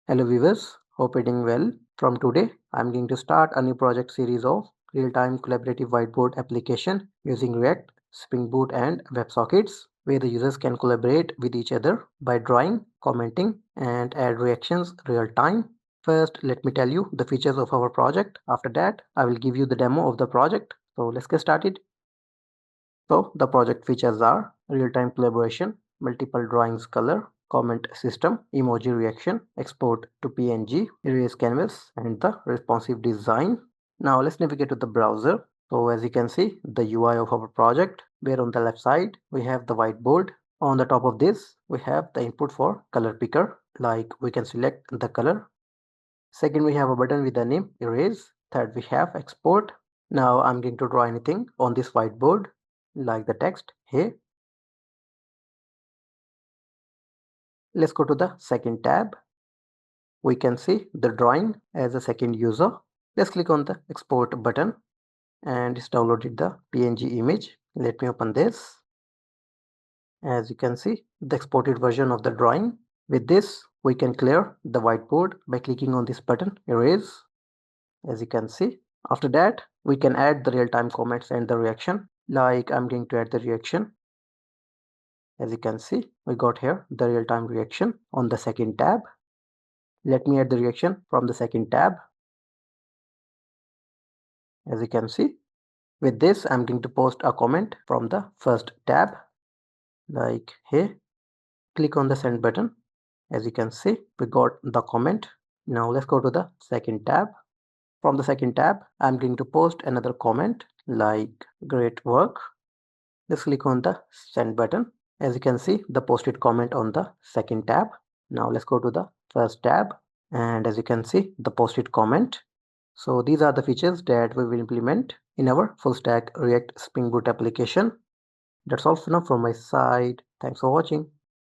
Hello viewers, hope you're doing well. From today, I'm going to start a new project series of real-time collaborative whiteboard application using React, Spring Boot and WebSockets, where the users can collaborate with each other by drawing, commenting and add reactions real-time. First, let me tell you the features of our project. After that, I will give you the demo of the project. So let's get started. So the project features are real-time collaboration, multiple drawings color, comment system, emoji reaction, export to PNG, erase canvas, and the responsive design. Now let's navigate to the browser. So as you can see, the UI of our project, where on the left side, we have the whiteboard. On the top of this, we have the input for color picker, like we can select the color. Second, we have a button with the name erase. Third, we have export. Now I'm going to draw anything on this whiteboard, like the text here. Let's go to the second tab. We can see the drawing as a second user. Let's click on the export button and it's downloaded the PNG image. Let me open this. As you can see, the exported version of the drawing. With this, we can clear the whiteboard by clicking on this button, erase. As you can see, after that, we can add the real-time comments and the reaction. Like I'm going to add the reaction. As you can see, we got here the real-time reaction on the second tab. Let me add the reaction from the second tab. As you can see, with this, I'm going to post a comment from the first tab, like here. Click on the send button. As you can see, we got the comment. Now let's go to the second tab. From the second tab, I'm going to post another comment like great work. Let's click on the send button. As you can see, the posted comment on the second tab. Now let's go to the first tab. And as you can see, the posted comment. So these are the features that we will implement in our full stack React Spring Boot application. That's all for now from my side. Thanks for watching.